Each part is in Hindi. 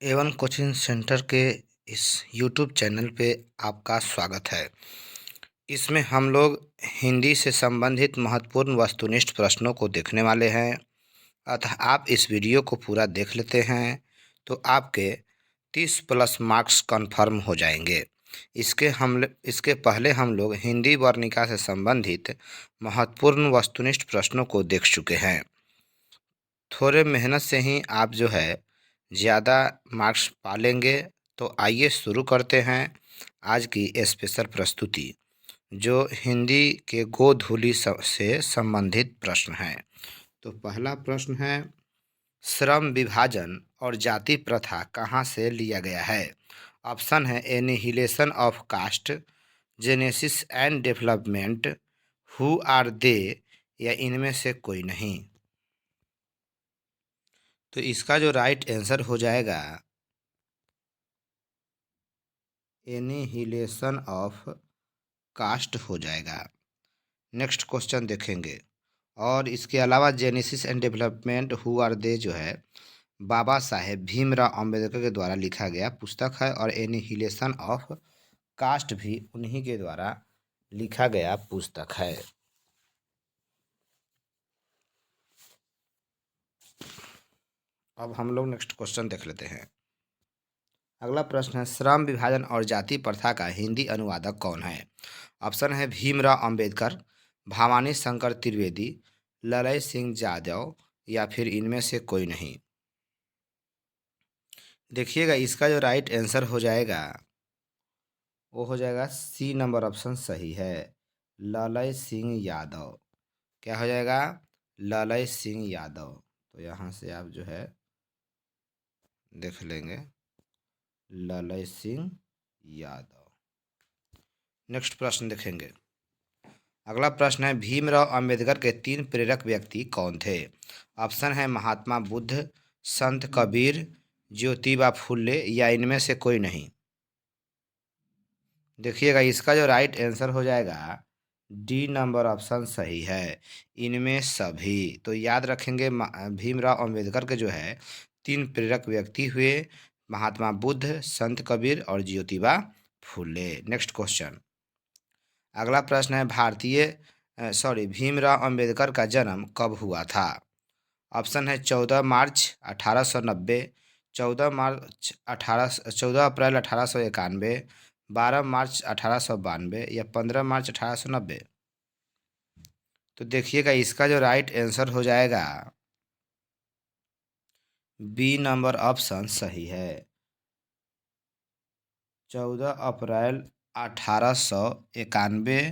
एवन कोचिंग सेंटर के इस यूट्यूब चैनल पे आपका स्वागत है। इसमें हम लोग हिंदी से संबंधित महत्वपूर्ण वस्तुनिष्ठ प्रश्नों को देखने वाले हैं। अतः आप इस वीडियो को पूरा देख लेते हैं तो आपके 30 प्लस मार्क्स कन्फर्म हो जाएंगे। इसके पहले हम लोग हिंदी वर्णिका से संबंधित महत्वपूर्ण वस्तुनिष्ठ प्रश्नों को देख चुके हैं। थोड़े मेहनत से ही आप जो है ज़्यादा मार्क्स पा लेंगे। तो आइए शुरू करते हैं आज की स्पेशल प्रस्तुति, जो हिंदी के गोधूलि से संबंधित प्रश्न है। तो पहला प्रश्न है, श्रम विभाजन और जाति प्रथा कहाँ से लिया गया है? ऑप्शन है annihilation of caste, genesis and development, who are they, या इनमें से कोई नहीं। तो इसका जो राइट आंसर हो जाएगा एनिहिलेशन ऑफ कास्ट हो जाएगा। नेक्स्ट क्वेश्चन देखेंगे। और इसके अलावा genesis and development who are they जो है बाबा साहेब भीमराव अंबेडकर के द्वारा लिखा गया पुस्तक है, और एनिहिलेशन ऑफ कास्ट भी उन्हीं के द्वारा लिखा गया पुस्तक है। अब हम लोग नेक्स्ट क्वेश्चन देख लेते हैं। अगला प्रश्न है, श्रम विभाजन और जाति प्रथा का हिंदी अनुवादक कौन है? ऑप्शन है भीमराव अंबेडकर, भवानी शंकर त्रिवेदी, ललय सिंह यादव, या फिर इनमें से कोई नहीं। देखिएगा, इसका जो राइट आंसर हो जाएगा वो हो जाएगा सी नंबर ऑप्शन सही है, ललय सिंह यादव। क्या हो जाएगा? ललय सिंह यादव। तो यहाँ से आप जो है देख लेंगे, ललय सिंह यादव। नेक्स्ट प्रश्न देखेंगे। अगला प्रश्न है, भीमराव अंबेडकर के 3 प्रेरक व्यक्ति कौन थे? ऑप्शन है महात्मा बुद्ध, संत कबीर, ज्योतिबा फुले, या इनमें से कोई नहीं। देखिएगा, इसका जो राइट आंसर हो जाएगा डी नंबर ऑप्शन सही है, इनमें सभी। तो याद रखेंगे, भीमराव अंबेडकर के जो है 3 प्रेरक व्यक्ति हुए, महात्मा बुद्ध, संत कबीर और ज्योतिबा फुले। Next question. अगला प्रश्न है, भीमराव अंबेडकर का जन्म कब हुआ था? ऑप्शन है 14 मार्च 1890, 14 अप्रैल 1891, 12 मार्च 1892, या 15 मार्च 1890। तो देखिएगा, इसका जो राइट आंसर हो जाएगा बी नंबर ऑप्शन सही है, 14 अप्रैल 1891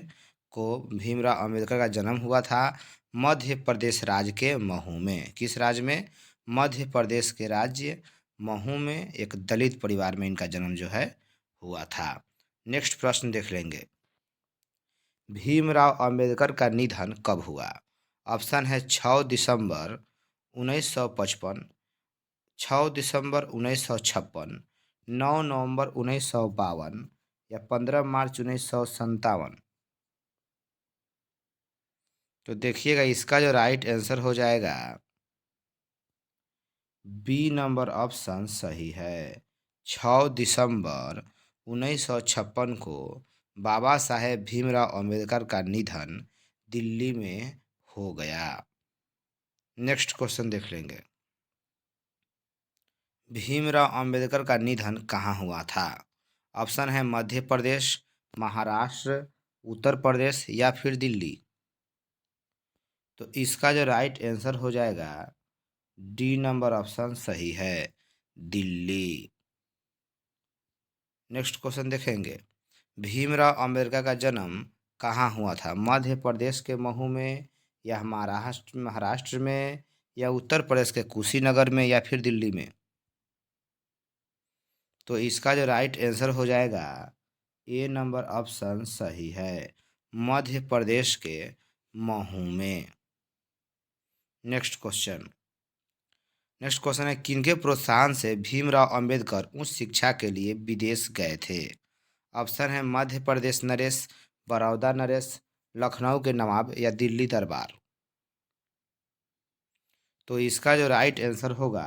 को भीमराव अंबेडकर का जन्म हुआ था, मध्य प्रदेश राज्य के महू में। किस राज्य में? मध्य प्रदेश के राज्य महू में एक दलित परिवार में इनका जन्म जो है हुआ था। नेक्स्ट प्रश्न देख लेंगे। भीमराव अंबेडकर का निधन कब हुआ? ऑप्शन है 6 दिसंबर 1955, 6 दिसंबर 1956, 9 नवंबर 1952, या 15 मार्च 1957। तो देखिएगा, इसका जो राइट आंसर हो जाएगा बी नंबर ऑप्शन सही है, 6 दिसंबर 1956 को बाबा साहेब भीमराव अंबेडकर का निधन दिल्ली में हो गया। नेक्स्ट क्वेश्चन देख लेंगे। भीमराव अंबेडकर का निधन कहाँ हुआ था? ऑप्शन है मध्य प्रदेश, महाराष्ट्र, उत्तर प्रदेश, या फिर दिल्ली। तो इसका जो राइट आंसर हो जाएगा डी नंबर ऑप्शन सही है, दिल्ली। नेक्स्ट क्वेश्चन देखेंगे। भीमराव अंबेडकर का जन्म कहाँ हुआ था? मध्य प्रदेश के महू में, या महाराष्ट्र में, या उत्तर प्रदेश के कुशीनगर में, या फिर दिल्ली में। तो इसका जो राइट आंसर हो जाएगा ए नंबर ऑप्शन सही है, मध्य प्रदेश के महू में। नेक्स्ट क्वेश्चन है, किनके प्रोत्साहन से भीमराव अंबेडकर उच्च शिक्षा के लिए विदेश गए थे? ऑप्शन है मध्य प्रदेश नरेश, बड़ौदा नरेश, लखनऊ के नवाब, या दिल्ली दरबार। तो इसका जो राइट आंसर होगा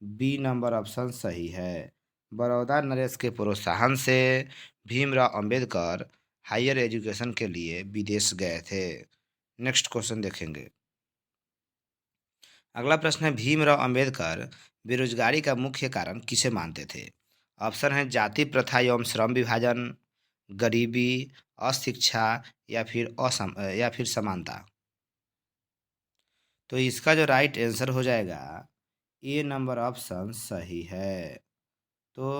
बी नंबर ऑप्शन सही है। बड़ौदा नरेश के प्रोत्साहन से भीमराव अंबेडकर हायर एजुकेशन के लिए विदेश गए थे। नेक्स्ट क्वेश्चन देखेंगे। अगला प्रश्न है, भीमराव अंबेडकर बेरोजगारी का मुख्य कारण किसे मानते थे? ऑप्शन है जाति प्रथा एवं श्रम विभाजन, गरीबी, अशिक्षा या फिर समानता। तो इसका जो राइट आंसर हो जाएगा, ए नंबर ऑप्शन सही है। तो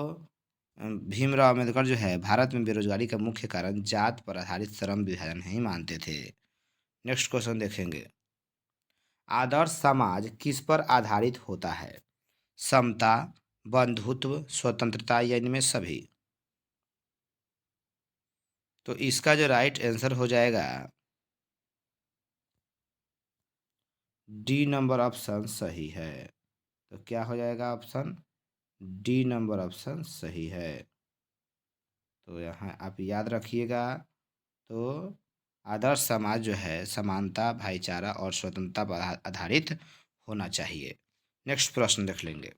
भीमराव अम्बेडकर जो है भारत में बेरोजगारी का मुख्य कारण जात पर आधारित श्रम विभाजन ही मानते थे। नेक्स्ट क्वेश्चन देखेंगे। आदर्श समाज किस पर आधारित होता है? समता, बंधुत्व, स्वतंत्रता या इनमें सभी। तो इसका जो राइट आंसर हो जाएगा, डी नंबर ऑप्शन सही है। तो क्या हो जाएगा ऑप्शन डी नंबर ऑप्शन सही है। तो यहाँ आप याद रखिएगा। तो आदर्श समाज जो है समानता, भाईचारा और स्वतंत्रता पर आधारित होना चाहिए। नेक्स्ट प्रश्न देख लेंगे।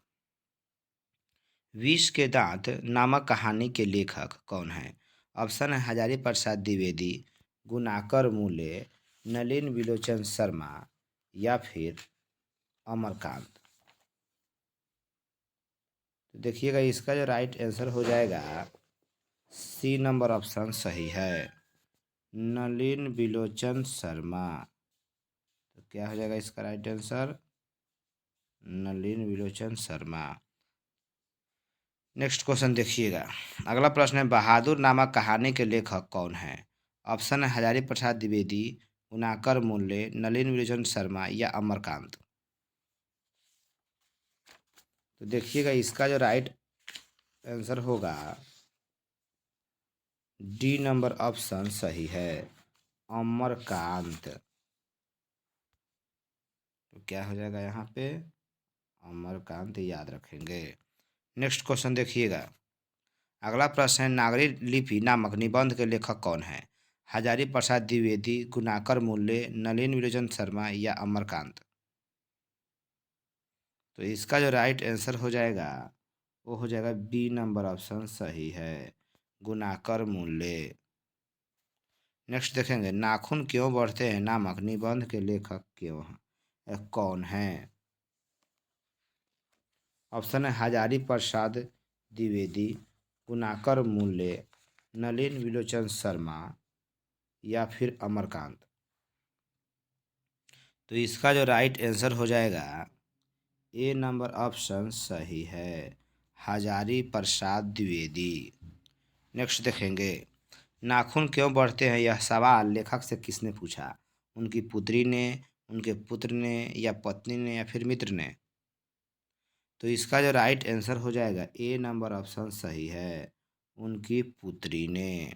विष के दांत नामक कहानी के लेखक कौन है? ऑप्शन है हजारी प्रसाद द्विवेदी, गुणाकर मूले, नलिन विलोचन शर्मा या फिर अमरकांत। तो देखिएगा इसका जो राइट आंसर हो जाएगा, सी नंबर ऑप्शन सही है, नलिन विलोचन शर्मा। तो क्या हो जाएगा इसका right answer, Nalin विलोचन Sharma. Next question देखिएगा। अगला प्रश्न है, बहादुर नामक कहानी के लेखक कौन है? ऑप्शन है हजारी प्रसाद द्विवेदी, गुणाकर मूल्य, नलिन विलोचन शर्मा या अमरकांत। तो देखिएगा इसका जो राइट आंसर होगा, डी नंबर ऑप्शन सही है, अमरकांत। तो क्या हो जाएगा यहाँ पे, अमरकांत याद रखेंगे। नेक्स्ट क्वेश्चन देखिएगा। अगला प्रश्न है, नागरी लिपि नामक निबंध के लेखक कौन है? हजारी प्रसाद द्विवेदी, गुणाकर मूल्य, नलिन विलोचन शर्मा या अमरकांत। तो इसका जो राइट आंसर हो जाएगा, वो हो जाएगा बी नंबर ऑप्शन सही है, गुणाकर मूल्य। नेक्स्ट देखेंगे, नाखून क्यों बढ़ते हैं नामक निबंध के लेखक कौन है? ऑप्शन है हजारी प्रसाद द्विवेदी, गुणाकर मूल्य, नलिन विलोचन शर्मा या फिर अमरकांत। तो इसका जो राइट आंसर हो जाएगा, ए नंबर ऑप्शन सही है, हजारी प्रसाद द्विवेदी। नेक्स्ट देखेंगे, नाखून क्यों बढ़ते हैं यह सवाल लेखक से किसने पूछा? उनकी पुत्री ने, उनके पुत्र ने या पत्नी ने या फिर मित्र ने। तो इसका जो राइट आंसर हो जाएगा, ए नंबर ऑप्शन सही है, उनकी पुत्री ने।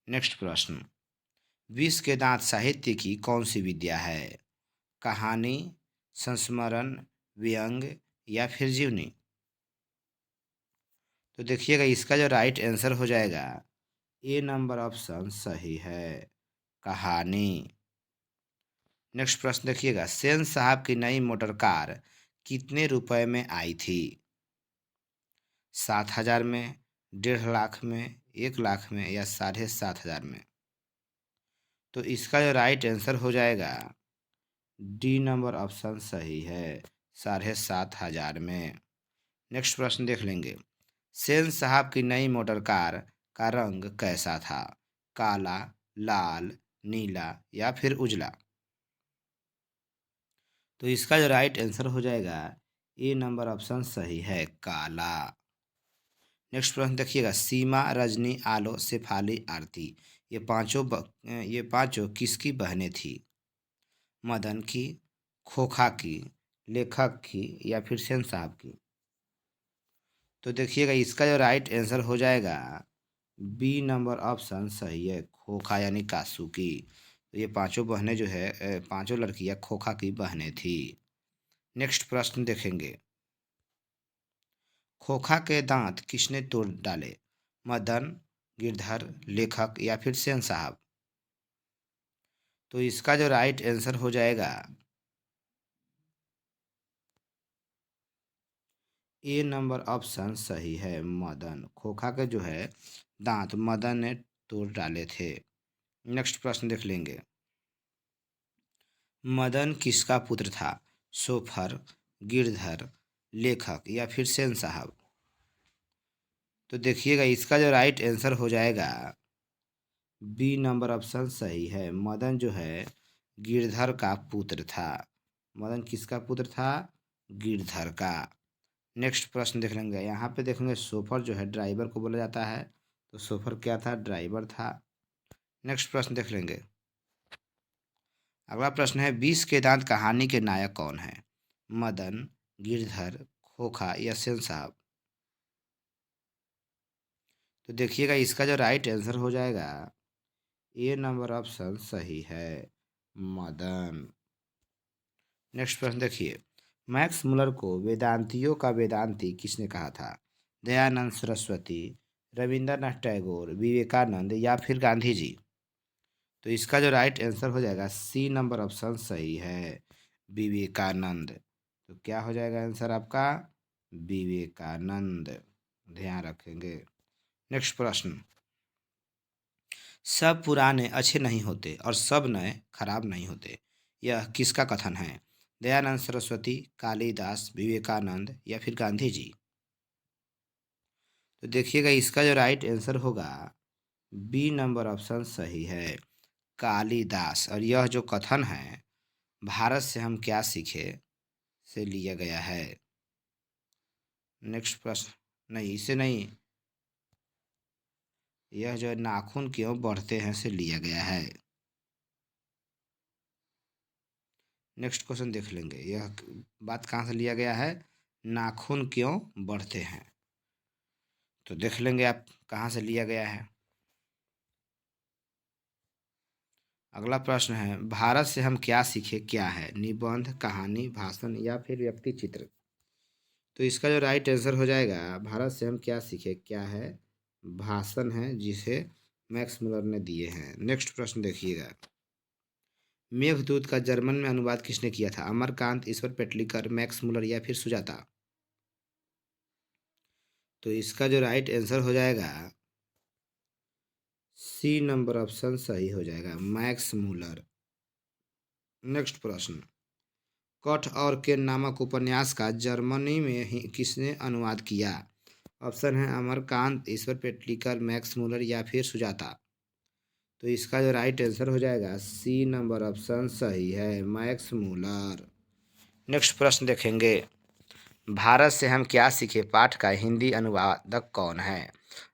नेक्स्ट प्रश्न, विष के दांत साहित्य की कौन सी विद्या है? कहानी, संस्मरण, व्यंग या फिर जीवनी। तो देखिएगा इसका जो राइट आंसर हो जाएगा, ए नंबर ऑप्शन सही है, कहानी। नेक्स्ट प्रश्न देखिएगा, सेन साहब की नई मोटर कार कितने रुपए में आई थी? 7,000 में, 1.5 लाख में, 1 लाख में या 7,500 में। तो इसका जो राइट आंसर हो जाएगा, डी नंबर ऑप्शन सही है, 7,500 में। नेक्स्ट प्रश्न देख लेंगे, सेन साहब की नई मोटर कार का रंग कैसा था? काला, लाल, नीला या फिर उजला। तो इसका जो राइट आंसर हो जाएगा, ए नंबर ऑप्शन सही है, काला। नेक्स्ट प्रश्न देखिएगा, सीमा, रजनी, आलो, शेफाली, आरती, ये पांचों किसकी बहनें थी? मदन की, खोखा की, लेखक की या फिर सेन साहब की। तो देखिएगा इसका जो राइट आंसर हो जाएगा, बी नंबर ऑप्शन सही है, खोखा यानी कासू की। तो ये पांचों बहनें जो है पांचों लड़कियां खोखा की बहनें थी। नेक्स्ट प्रश्न देखेंगे, खोखा के दांत किसने तोड़ डाले? मदन, गिरधर, लेखक या फिर सेन साहब। तो इसका जो राइट आंसर हो जाएगा, ए नंबर ऑप्शन सही है, मदन। खोखा के जो है दांत मदन ने तोड़ डाले थे। नेक्स्ट प्रश्न देख लेंगे। मदन किसका पुत्र था? सोफर, गिरधर, लेखक या फिर सेन साहब? तो देखिएगा इसका जो राइट आंसर हो जाएगा बी नंबर ऑप्शन सही है। मदन जो है गिरधर का पुत्र था। मदन किसका पुत्र था? गिरधर का। नेक्स्ट प्रश्न देख लेंगे। यहाँ पे देखेंगे सोफर जो है ड्राइवर को बोला जाता है, तो सोफर क्या था? ड्राइवर था। नेक्स्ट प्रश्न देख लेंगे। अगला प्रश्न है 20 के दांत कहानी के नायक कौन है? मदन, गिरधर, खोखा या सेन साहब? तो देखिएगा इसका जो राइट आंसर हो जाएगा ए नंबर ऑप्शन सही है, मदन। नेक्स्ट प्रश्न देखिए। मैक्स मुलर को वेदांतियों का वेदांती किसने कहा था? दयानंद सरस्वती, रविंद्रनाथ टैगोर, विवेकानंद या फिर गांधी जी? तो इसका जो राइट आंसर हो जाएगा सी नंबर ऑप्शन सही है, विवेकानंद। तो क्या हो जाएगा आंसर आपका? विवेकानंद। ध्यान रखेंगे। नेक्स्ट प्रश्न। सब पुराने अच्छे नहीं होते और सब नए खराब नहीं होते, यह किसका कथन है? दयानंद सरस्वती, कालिदास, विवेकानंद या फिर गांधी जी? तो देखिएगा इसका जो राइट आंसर होगा बी नंबर ऑप्शन सही है, कालिदास। और यह जो कथन है भारत से हम क्या सीखे से लिया गया है। नेक्स्ट प्रश्न। नहीं, इसे नहीं, यह जो है नाखून क्यों बढ़ते हैं से लिया गया है। नेक्स्ट क्वेश्चन देख लेंगे। यह बात कहाँ से लिया गया है? नाखून क्यों बढ़ते हैं। तो देख लेंगे आप कहाँ से लिया गया है। अगला प्रश्न है भारत से हम क्या सीखे क्या है? निबंध, कहानी, भाषण या फिर व्यक्ति चित्र? तो इसका जो राइट आंसर हो जाएगा भारत से हम क्या सीखे क्या है, भाषण है, जिसे मैक्स मुलर ने दिए हैं। नेक्स्ट प्रश्न देखिएगा। मेघदूत का जर्मन में अनुवाद किसने किया था? अमरकांत, ईश्वर पेटलिकर, मैक्स मुलर या फिर सुजाता? तो इसका जो राइट आंसर हो जाएगा सी नंबर ऑप्शन सही हो जाएगा, मैक्स मुलर। नेक्स्ट प्रश्न। कठ और केन नामक उपन्यास का जर्मनी में ही किसने अनुवाद किया? ऑप्शन है अमरकांत, ईश्वर पेटलिकर, मैक्स मुलर या फिर सुजाता? तो इसका जो राइट आंसर हो जाएगा सी नंबर ऑप्शन सही है, मैक्स मुलर। नेक्स्ट प्रश्न देखेंगे। भारत से हम क्या सीखे पाठ का हिंदी अनुवादक कौन है?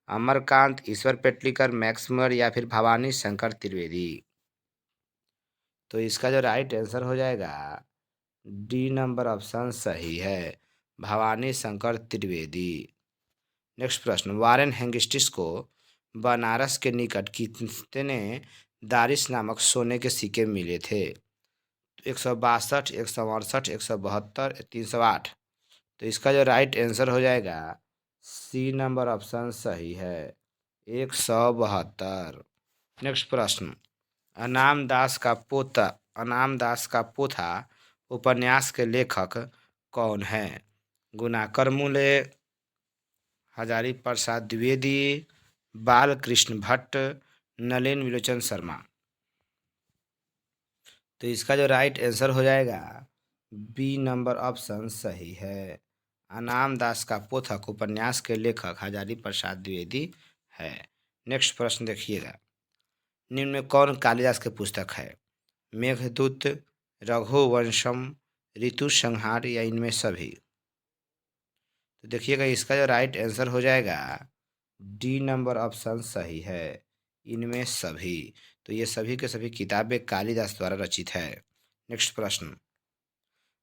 अमरकांत, ईश्वर पेटलिकर, मैक्स मुलर या फिर भवानी शंकर त्रिवेदी? तो इसका जो राइट आंसर हो जाएगा डी नंबर ऑप्शन सही है, भवानी शंकर त्रिवेदी। नेक्स्ट प्रश्न। वारेन हेंगिस्टिस को बनारस के निकट कितने दारिस नामक सोने के सिक्के मिले थे? 162, 168, 172, 308? तो इसका जो राइट आंसर हो जाएगा सी नंबर ऑप्शन सही है, 172। नेक्स्ट प्रश्न। अनाम दास का पोता अनाम दास का पोथा उपन्यास के लेखक कौन है? गुणाकर मूले, हजारी प्रसाद द्विवेदी, बालकृष्ण भट्ट, नलिन विलोचन शर्मा? तो इसका जो राइट आंसर हो जाएगा बी नंबर ऑप्शन सही है, अनाम दास का पोथक उपन्यास के लेखक हजारी प्रसाद द्विवेदी है। नेक्स्ट प्रश्न देखिएगा। निम्न में कौन कालिदास की पुस्तक है? मेघदूत, रघुवंशम, ऋतु संहार या इनमें सभी? तो देखिएगा इसका जो राइट आंसर हो जाएगा डी नंबर ऑप्शन सही है, इनमें सभी। तो ये सभी के सभी किताबें कालिदास द्वारा रचित है। नेक्स्ट प्रश्न।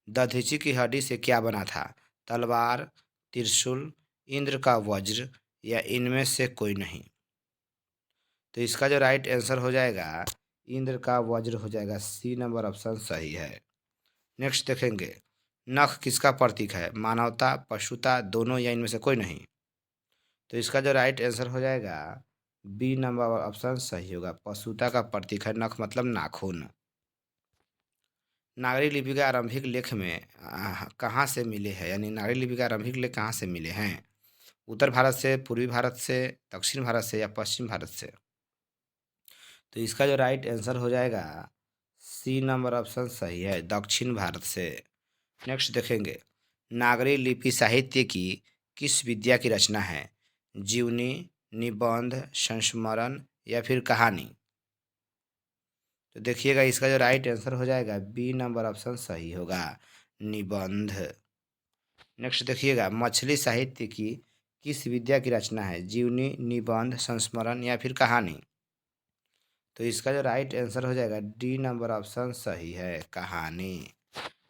दधीचि की हड्डी से क्या बना था? तलवार, त्रिशूल, इंद्र का वज्र या इनमें से कोई नहीं? तो इसका जो राइट आंसर हो जाएगा इंद्र का वज्र हो जाएगा, सी नंबर ऑप्शन सही है। नेक्स्ट देखेंगे। नख किसका प्रतीक है? मानवता, पशुता, दोनों या इनमें से कोई नहीं? तो इसका जो राइट आंसर हो जाएगा बी नंबर ऑप्शन सही होगा, पशुता का प्रतीक है नख मतलब नाखून। नागरी लिपि के आरंभिक लेख में कहाँ से मिले हैं, यानी नागरी लिपि के आरंभिक लेख कहाँ से मिले हैं? उत्तर भारत से, पूर्वी भारत से, दक्षिण भारत से या पश्चिम भारत से? तो इसका जो राइट आंसर हो जाएगा सी नंबर ऑप्शन सही है, दक्षिण भारत से। नेक्स्ट देखेंगे, नागरी लिपि साहित्य की किस विद्या की रचना है? जीवनी, निबंध, संस्मरण या फिर कहानी? तो देखिएगा इसका जो राइट आंसर हो जाएगा बी नंबर ऑप्शन सही होगा, निबंध। नेक्स्ट देखिएगा, मछली साहित्य की किस विद्या की रचना है? जीवनी, निबंध, संस्मरण या फिर कहानी? तो इसका जो राइट आंसर हो जाएगा डी नंबर ऑप्शन सही है, कहानी।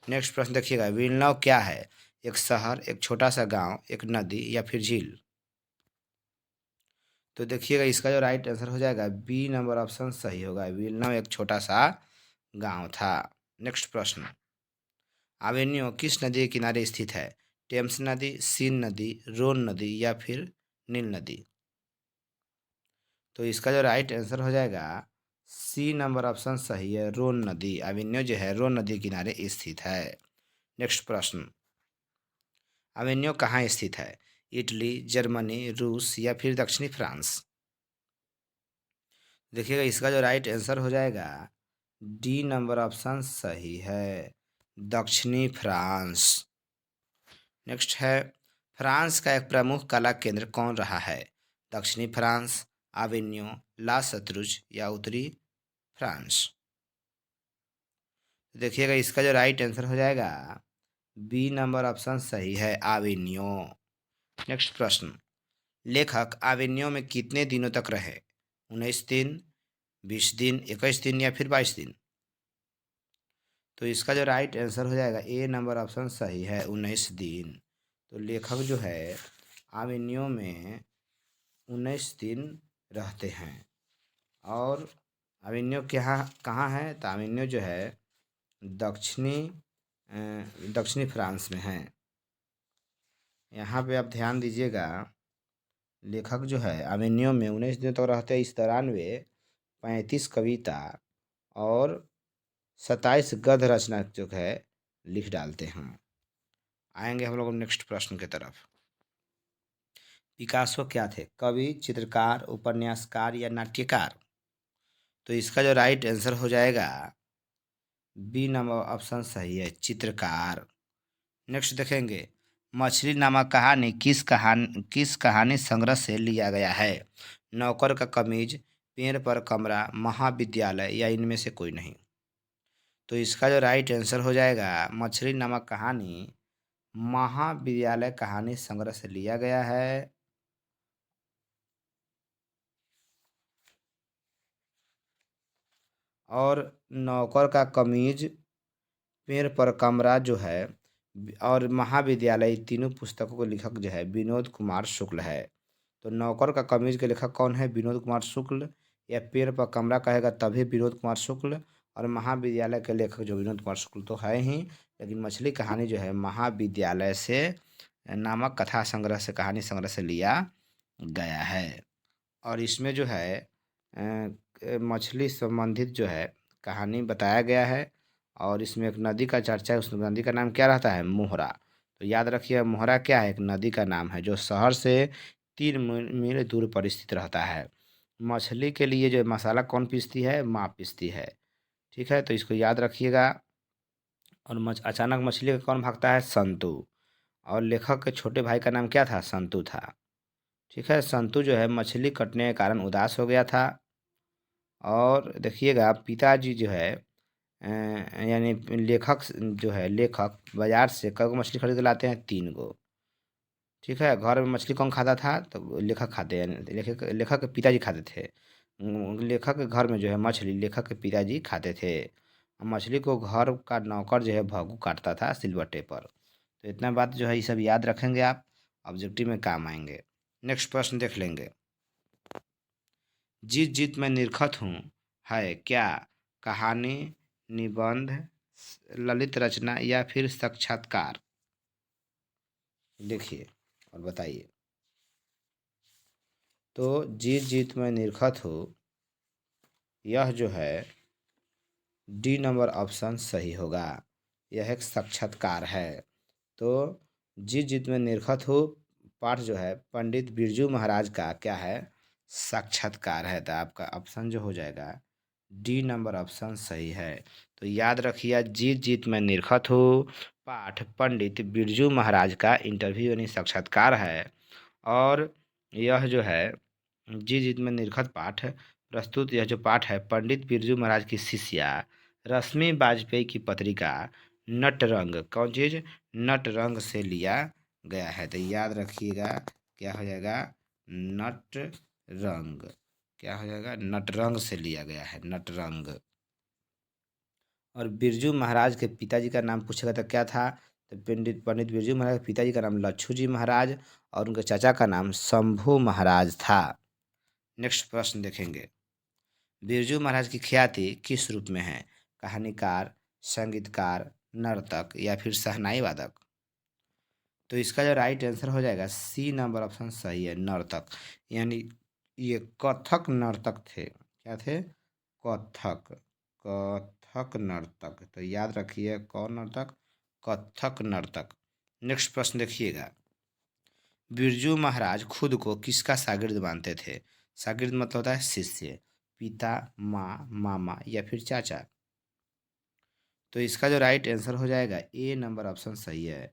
नेक्स्ट प्रश्न देखिएगा, विलनव क्या है? एक शहर, एक छोटा सा गांव, एक नदी या फिर झील? तो देखिएगा इसका जो राइट आंसर हो जाएगा बी नंबर ऑप्शन सही होगा, विलनव एक छोटा सा गांव था। नेक्स्ट प्रश्न, अवेन्यू किस नदी के किनारे स्थित है? टेम्स नदी, सीन नदी, रोन नदी या फिर नील नदी? तो इसका जो राइट आंसर हो जाएगा सी नंबर ऑप्शन सही है, रोन नदी। अवेन्यू जो है रोन नदी के किनारे स्थित है। नेक्स्ट प्रश्न, अवेन्यू कहाँ स्थित है? इटली, जर्मनी, रूस या फिर दक्षिणी फ्रांस? देखिएगा इसका जो राइट आंसर हो जाएगा डी नंबर ऑप्शन सही है, दक्षिणी फ्रांस। नेक्स्ट है, फ्रांस का एक प्रमुख कला केंद्र कौन रहा है? दक्षिणी फ्रांस, अवेन्यू, ला सत्रुज या उत्तरी फ्रांस? देखिएगा इसका जो राइट आंसर हो जाएगा बी नंबर ऑप्शन सही है, अवेन्यू। नेक्स्ट प्रश्न, लेखक अवेन्यू में कितने दिनों तक रहे? 19 दिन, 20 दिन, 21 दिन या फिर 22 दिन? तो इसका जो राइट आंसर हो जाएगा ए नंबर ऑप्शन सही है, 19 दिन। तो लेखक जो है अवेन्यू में 19 दिन रहते हैं। और अवेन्यू कहाँ कहाँ है? तो अवेन्यू जो है दक्षिणी दक्षिणी फ्रांस में है। यहाँ पे आप ध्यान दीजिएगा, लेखक जो है अवेन्यू में 19 दिनों तक रहते हैं। इस दौरान वे 35 कविता और 27 गद्य रचना जो है लिख डालते हैं। आएंगे हम लोग नेक्स्ट प्रश्न की तरफ। पिकासो क्या थे? कवि, चित्रकार, उपन्यासकार या नाट्यकार? तो इसका जो राइट आंसर हो जाएगा बी नंबर ऑप्शन सही है, चित्रकार। नेक्स्ट देखेंगे, मछली नामक कहानी किस कहानी संग्रह से लिया गया है? नौकर का कमीज, पेड़ पर कमरा, महाविद्यालय या इनमें से कोई नहीं? तो इसका जो राइट आंसर हो जाएगा, मछली नामक कहानी महाविद्यालय कहानी संग्रह से लिया गया है। और नौकर का कमीज, पेड़ पर कमरा जो है और महाविद्यालय, तीनों पुस्तकों के लेखक जो है विनोद कुमार शुक्ल है। तो नौकर का कमीज के लेखक कौन है? विनोद कुमार शुक्ल। या पेड़ पर कमरा कहेगा तभी विनोद कुमार शुक्ल। और महाविद्यालय के लेखक जो विनोद कुमार शुक्ल तो है ही, लेकिन मछली कहानी जो है महाविद्यालय से नामक कथा संग्रह से, कहानी संग्रह से लिया गया है। और इसमें जो है मछली संबंधित जो है कहानी बताया गया है। और इसमें एक नदी का चर्चा है, उस नदी का नाम क्या रहता है? मोहरा। तो याद रखिए, मोहरा क्या है? एक नदी का नाम है जो शहर से 3 मील दूर पर स्थित रहता है। मछली के लिए जो मसाला कौन पीसती है? माँ पीसती है। ठीक है, तो इसको याद रखिएगा। और अचानक मछली का कौन भागता है? संतु। और लेखक के छोटे भाई का नाम क्या था? संतु था। ठीक है, संतु जो है मछली कटने के कारण उदास हो गया था। और देखिएगा पिताजी जो है यानी लेखक बाजार से कई गो मछली खरीद के लाते हैं? 3 गो। ठीक है, घर में मछली कौन खाता था? तो लेखक खाते हैं, लेखक लेखक के पिताजी खाते थे। लेखक के घर में जो है मछली लेखक के पिताजी खाते थे। मछली को घर का नौकर जो है भगू काटता था सिलबट्टे पर। तो इतना बात जो है ये सब याद रखेंगे आप, ऑब्जेक्टिव में काम आएंगे। नेक्स्ट प्रश्न देख लेंगे, जीत जीत मैं निरखत हूँ है क्या? कहानी, निबंध, ललित रचना या फिर साक्षात्कार? देखिए और बताइए। तो जीत जीत मैं निरखत हूँ, यह जो है डी नंबर ऑप्शन सही होगा। यह एक साक्षात्कार है। तो जिस जित में निरखत हो पाठ जो है पंडित बिरजू महाराज का क्या है, साक्षात्कार है। तो आपका ऑप्शन जो हो जाएगा डी नंबर ऑप्शन सही है। तो याद रखिए जिस जित में निरखत हो पाठ पंडित बिरजू महाराज का इंटरव्यू यानी साक्षात्कार है। और यह जो है जी जित में निरखत पाठ प्रस्तुत, यह जो पाठ है पंडित बिरजू महाराज की शिष्या रश्मि वाजपेयी की पत्रिका नटरंग, कौन चीज़, नटरंग से लिया गया है। तो याद रखिएगा क्या हो जाएगा, नटरंग, क्या हो जाएगा, नटरंग से लिया गया है, नटरंग। और बिरजू महाराज के पिताजी का नाम पूछेगा तो क्या था, तो पंडित पंडित बिरजू महाराज के पिताजी का नाम लच्छू जी महाराज और उनके चाचा का नाम शंभू महाराज था। नेक्स्ट प्रश्न देखेंगे, बिरजू महाराज की ख्याति किस रूप में है, कहानीकार, संगीतकार, नर्तक या फिर शहनाई वादक। तो इसका जो राइट आंसर हो जाएगा सी नंबर ऑप्शन सही है, नर्तक। यानी ये कथक नर्तक थे, क्या थे, कथक, कथक नर्तक। तो याद रखिए कौन नर्तक, कथक नर्तक। नेक्स्ट प्रश्न देखिएगा, बिरजू महाराज खुद को किसका शागिर्द मानते थे। शागिर्द मतलब होता है शिष्य, पिता, माँ, मामा या फिर चाचा। तो इसका जो राइट आंसर हो जाएगा ए नंबर ऑप्शन सही है,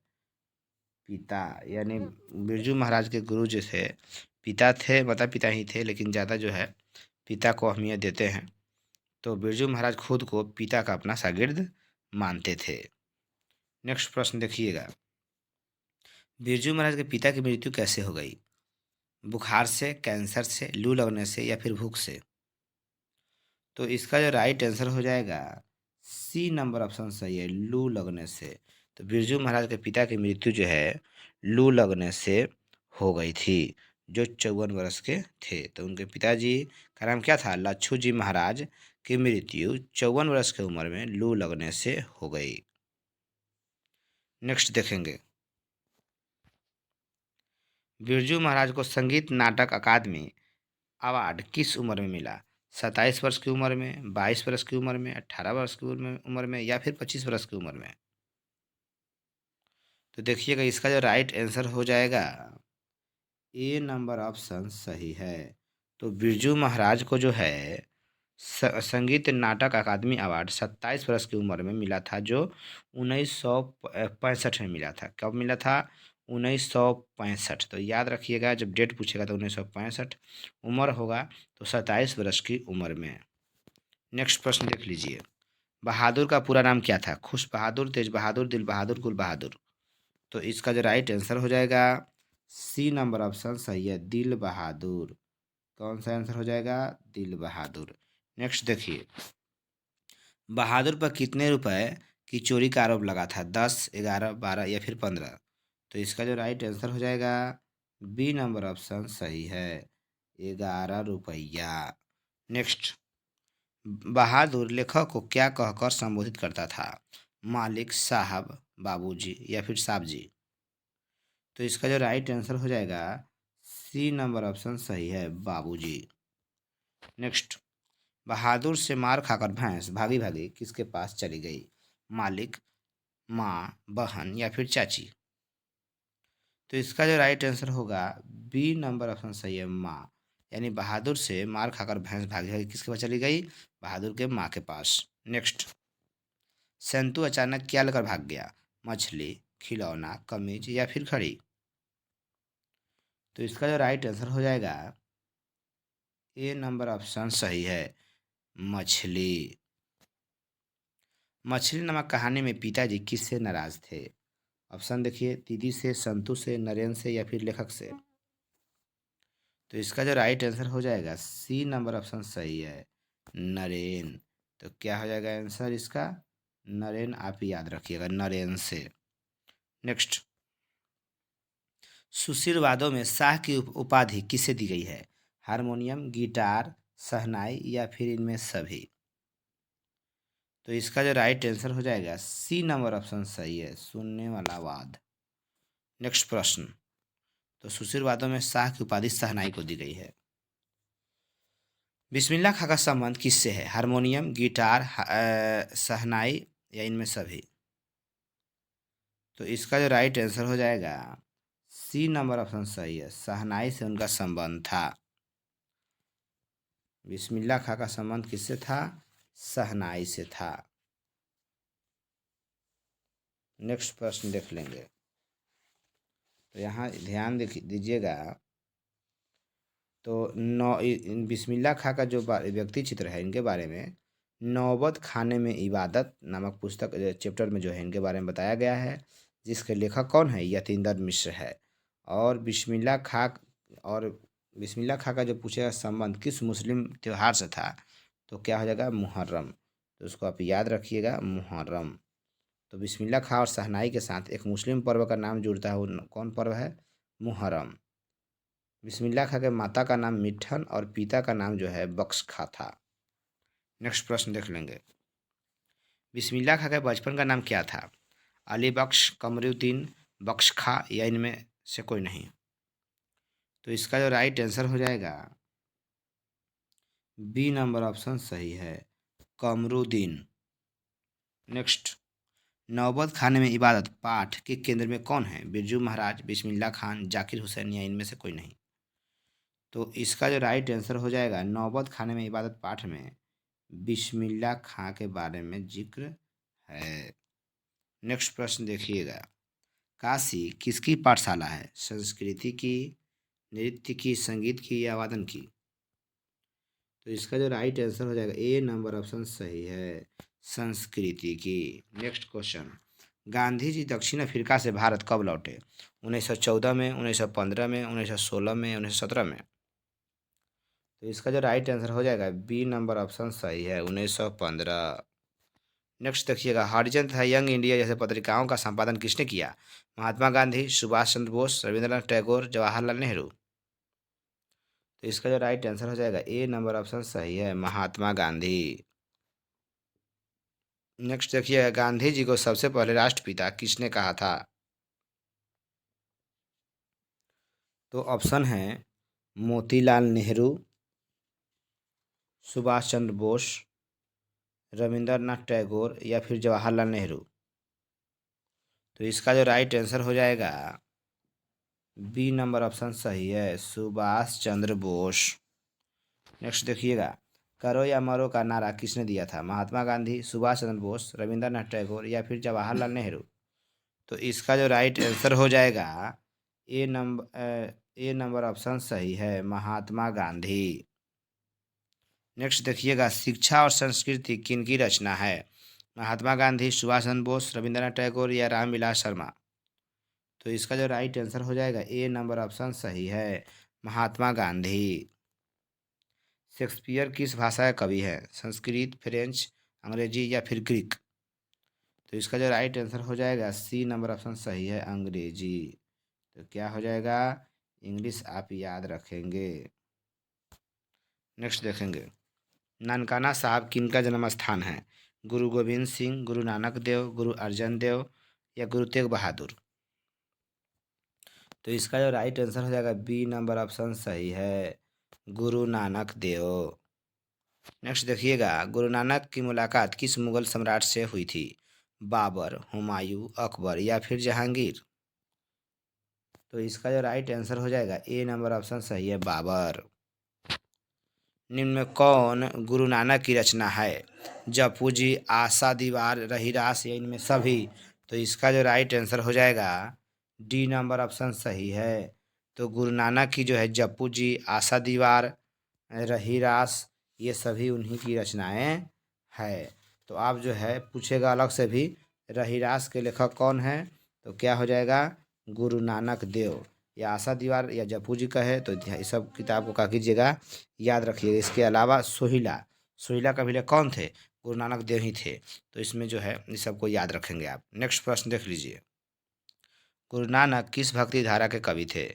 पिता। यानी बिरजू महाराज के गुरु जो थे पिता थे, माता पिता ही थे, लेकिन ज़्यादा जो है पिता को अहमियत देते हैं। तो बिरजू महाराज खुद को पिता का अपना शागिर्द मानते थे। नेक्स्ट प्रश्न देखिएगा, बिरजू महाराज के पिता की मृत्यु कैसे हो गई, बुखार से, कैंसर से, लू लगने से या फिर भूख से। तो इसका जो राइट आंसर हो जाएगा सी नंबर ऑप्शन सही है, लू लगने से। तो बिरजू महाराज के पिता की मृत्यु जो है लू लगने से हो गई थी, जो 54 वर्ष के थे। तो उनके पिताजी का नाम क्या था, लच्छू जी महाराज की मृत्यु 54 वर्ष की उम्र में लू लगने से हो गई। नेक्स्ट देखेंगे, बिरजू महाराज को संगीत नाटक अकादमी अवार्ड किस उम्र में मिला, 27 वर्ष की उम्र में, 22 वर्ष की उम्र में, 18 वर्ष की उम्र में या फिर 25 वर्ष की उम्र में। तो देखिएगा इसका जो राइट आंसर हो जाएगा ए नंबर ऑप्शन सही है। तो बिरजू महाराज को जो है संगीत नाटक अकादमी अवार्ड 27 वर्ष की उम्र में मिला था, जो 1965 में मिला था। कब मिला था, 1965। तो याद रखिएगा जब डेट पूछेगा तो 1965 उम्र होगा, तो 27 वर्ष की उम्र में। नेक्स्ट प्रश्न देख लीजिए, बहादुर का पूरा नाम क्या था, खुश बहादुर, तेज बहादुर, दिल बहादुर, गुल बहादुर। तो इसका जो राइट आंसर हो जाएगा सी नंबर ऑप्शन सही है, दिल बहादुर। कौन सा आंसर हो जाएगा, दिल बहादुर। नेक्स्ट देखिए, बहादुर पर कितने रुपए की चोरी का आरोप लगा था, 10, 11, 12 या फिर 15। तो इसका जो राइट आंसर हो जाएगा बी नंबर ऑप्शन सही है, 11 रुपया। नेक्स्ट, बहादुर लेखक को क्या कहकर संबोधित करता था, मालिक, साहब, बाबूजी या फिर साहब जी। तो इसका जो राइट आंसर हो जाएगा सी नंबर ऑप्शन सही है, बाबूजी। नेक्स्ट, बहादुर से मार खाकर भैंस भागी भागी किसके पास चली गई, मालिक, माँ, बहन या फिर चाची। तो इसका जो राइट आंसर होगा बी नंबर ऑप्शन सही है, माँ। यानी बहादुर से मार खाकर भैंस भागी भागी किसके पास चली गई, बहादुर के माँ के पास। नेक्स्ट, संतू अचानक क्या लेकर भाग गया, मछली, खिलौना, कमीज या फिर घड़ी। तो इसका जो राइट आंसर हो जाएगा ए नंबर ऑप्शन सही है, मछली। मछली नामक कहानी में पिताजी किससे नाराज थे, ऑप्शन देखिए, दीदी से, संतू से, नरेंद्र से या फिर लेखक से। तो इसका जो राइट आंसर हो जाएगा सी नंबर ऑप्शन सही है, नरेन। तो क्या हो जाएगा आंसर इसका, नरेन। आप याद रखिएगा, नरेन से। नेक्स्ट, सुशील वादों में शाह की उपाधि किसे दी गई है, हारमोनियम, गिटार, शहनाई या फिर इनमें सभी। तो इसका जो राइट आंसर हो जाएगा सी नंबर ऑप्शन सही है, सुनने वाला वाद। नेक्स्ट प्रश्न, तो सुशील वादों में शाह की उपाधि शहनाई को दी गई है। बिस्मिल्लाह खां का संबंध किससे है? हारमोनियम, गिटार, शहनाई या इनमें सभी? तो इसका जो राइट आंसर हो जाएगा सी नंबर ऑप्शन सही है, शहनाई से उनका संबंध था। बिस्मिल्लाह खां का संबंध किससे था? शहनाई से था। नेक्स्ट प्रश्न देख लेंगे। तो यहाँ ध्यान दीजिएगा। तो बिस्मिल्लाह खां का जो व्यक्ति चित्र है, इनके बारे में नौबत खाने में इबादत नामक पुस्तक चैप्टर में जो है इनके बारे में बताया गया है, जिसके लेखक कौन है? यतीन्द्र मिश्र है। और बिस्मिल्लाह खां और बिस्मिल्लाह खां का जो पूछेगा संबंध किस मुस्लिम त्यौहार से था, तो क्या हो जाएगा? मुहर्रम। तो उसको आप याद रखिएगा, मुहर्रम। तो बिस्मिल्लाह खां और शहनाई के साथ एक मुस्लिम पर्व का नाम जुड़ता है, वो कौन पर्व है? मुहर्रम। बिस्मिल्लाह खां के माता का नाम मिठन और पिता का नाम जो है बख्श खां था। नेक्स्ट प्रश्न देख लेंगे। बिस्मिल्लाह खां के बचपन का नाम क्या था? अली बख्श, कमरुद्दीन, बख्श खां या इनमें से कोई नहीं? तो इसका जो राइट आंसर हो जाएगा बी नंबर ऑप्शन सही है, कमरुद्दीन। नेक्स्ट, नौबत खाने में इबादत पाठ के केंद्र में कौन है? बिरजू महाराज, बिस्मिल्लाह खान, जाकिर हुसैन या इनमें से कोई नहीं? तो इसका जो राइट आंसर हो जाएगा नौबत खाने में इबादत पाठ में बिस्मिल्लाह खां के बारे में जिक्र है। नेक्स्ट प्रश्न देखिएगा। काशी किसकी पाठशाला है? संस्कृति की, नृत्य की, संगीत की या वादन की? तो इसका जो राइट आंसर हो जाएगा ए नंबर ऑप्शन सही है, संस्कृति की। Next question. गांधी जी दक्षिण अफ्रीका से भारत कब लौटे? 1914 में, 1915 में, 1916 में, 1917 में? तो इसका जो राइट आंसर हो जाएगा बी नंबर ऑप्शन सही है, 1915। नेक्स्ट देखिएगा। हरिजन तथा यंग इंडिया जैसे पत्रिकाओं का संपादन किसने किया? महात्मा गांधी, सुभाष चंद्र बोस, रविंद्रनाथ टैगोर, जवाहरलाल नेहरू? तो इसका जो राइट आंसर हो जाएगा ए नंबर ऑप्शन सही है, महात्मा गांधी। नेक्स्ट देखिएगा। गांधी जी को सबसे पहले राष्ट्रपिता किसने कहा था? तो ऑप्शन है मोतीलाल नेहरू, सुभाष चंद्र बोस, रविंद्रनाथ टैगोर या फिर जवाहरलाल नेहरू? तो इसका जो राइट आंसर हो जाएगा बी नंबर ऑप्शन सही है, सुभाष चंद्र बोस। नेक्स्ट देखिएगा। करो या मरो का नारा किसने दिया था? महात्मा गांधी, सुभाष चंद्र बोस, रविंद्रनाथ टैगोर या फिर जवाहरलाल नेहरू? तो इसका जो राइट आंसर हो जाएगा ए नंबर ऑप्शन सही है, महात्मा गांधी। नेक्स्ट देखिएगा। शिक्षा और संस्कृति किनकी रचना है? महात्मा गांधी, सुभाष चंद्र बोस, रविंद्रनाथ टैगोर या रामविलास शर्मा? तो इसका जो राइट आंसर हो जाएगा ए नंबर ऑप्शन सही है, महात्मा गांधी। शेक्सपियर किस भाषा का कवि है? संस्कृत, फ्रेंच, अंग्रेजी या फिर ग्रीक? तो इसका जो राइट आंसर हो जाएगा सी नंबर ऑप्शन सही है, अंग्रेजी। तो क्या हो जाएगा? इंग्लिश आप याद रखेंगे। नेक्स्ट देखेंगे। ननकाना साहब किनका जन्म स्थान है? गुरु गोविंद सिंह, गुरु नानक देव, गुरु अर्जन देव या गुरु तेग बहादुर? तो इसका जो राइट आंसर हो जाएगा बी नंबर ऑप्शन सही है, गुरु नानक देव। नेक्स्ट देखिएगा। गुरु नानक की मुलाकात किस मुगल सम्राट से हुई थी? बाबर, हुमायूं, अकबर या फिर जहांगीर? तो इसका जो राइट आंसर हो जाएगा ए नंबर ऑप्शन सही है, बाबर। निम्न में कौन गुरु नानक की रचना है? जपू जी, आशा दीवार, रहीरास या इनमें सभी? तो इसका जो राइट आंसर हो जाएगा डी नंबर ऑप्शन सही है। तो गुरु नानक की जो है जपू जी, आशा दीवार, रहीरास, ये सभी उन्हीं की रचनाएं है। तो आप जो है पूछेगा अलग से भी, रहीरास के लेखक कौन है? तो क्या हो जाएगा? गुरु नानक देव। या आशा दीवार या जपू जी का है, तो ये सब किताब को क्या कीजिएगा, याद रखिएगा। इसके अलावा सोहिला, सोहिला का भी लेखक कौन थे? गुरु नानक देव ही थे। तो इसमें जो है इस सबको याद रखेंगे आप। नेक्स्ट प्रश्न देख लीजिए। गुरु नानक किस भक्ति धारा के कवि थे?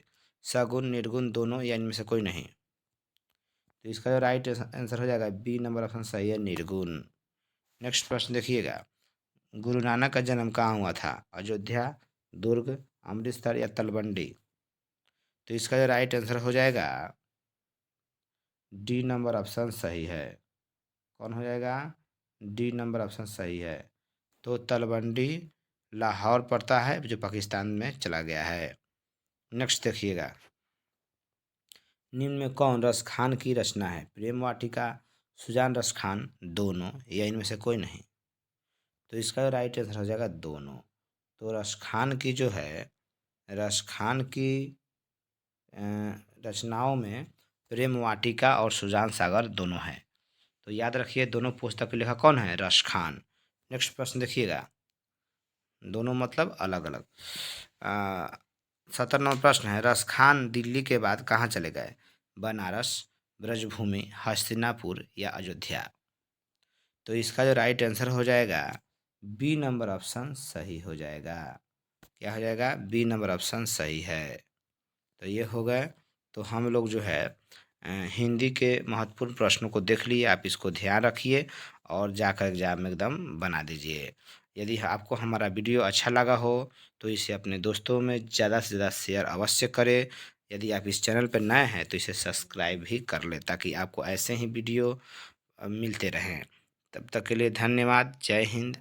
सगुण, निर्गुण, दोनों या इनमें से कोई नहीं? तो इसका जो राइट आंसर हो जाएगा बी नंबर ऑप्शन सही है, निर्गुण। नेक्स्ट प्रश्न देखिएगा। गुरु नानक का जन्म कहाँ हुआ था? अयोध्या, दुर्ग, अमृतसर या तलवंडी? तो इसका जो राइट आंसर हो जाएगा डी नंबर ऑप्शन सही है। कौन हो जाएगा? डी नंबर ऑप्शन सही है। तो तलवंडी लाहौर पड़ता है जो पाकिस्तान में चला गया है। नेक्स्ट देखिएगा, निम्न में कौन रस खान की रचना है? प्रेम वाटिका, सुजान रस खान, दोनों, या इनमें से कोई नहीं? तो इसका राइट आंसर हो जाएगा दोनों। तो रस खान की जो है, रस खान की अ, रचनाओं में प्रेम वाटिका और सुजान सागर दोनों हैं। तो याद रखिए, दोनों पुस्तक के लेखक कौन है? रस खान। नेक्स्ट प्रश्न देखिएगा, दोनों मतलब अलग अलग। 17वां प्रश्न है, रस खान दिल्ली के बाद कहाँ चले गए? बनारस, ब्रजभूमि, हस्तिनापुर या अयोध्या? तो इसका जो राइट आंसर हो जाएगा, बी नंबर ऑप्शन सही हो जाएगा। क्या हो जाएगा? बी नंबर ऑप्शन सही है। तो ये हो गए। तो हम लोग जो है हिंदी के महत्वपूर्ण प्रश्नों को देख लिए। आप इसको ध्यान रखिए और जाकर एग्जाम में एकदम बना दीजिए। यदि आपको हमारा वीडियो अच्छा लगा हो तो इसे अपने दोस्तों में ज़्यादा से ज़्यादा शेयर अवश्य करें। यदि आप इस चैनल पर नए हैं तो इसे सब्सक्राइब भी कर लें ताकि आपको ऐसे ही वीडियो मिलते रहें। तब तक के लिए धन्यवाद। जय हिंद।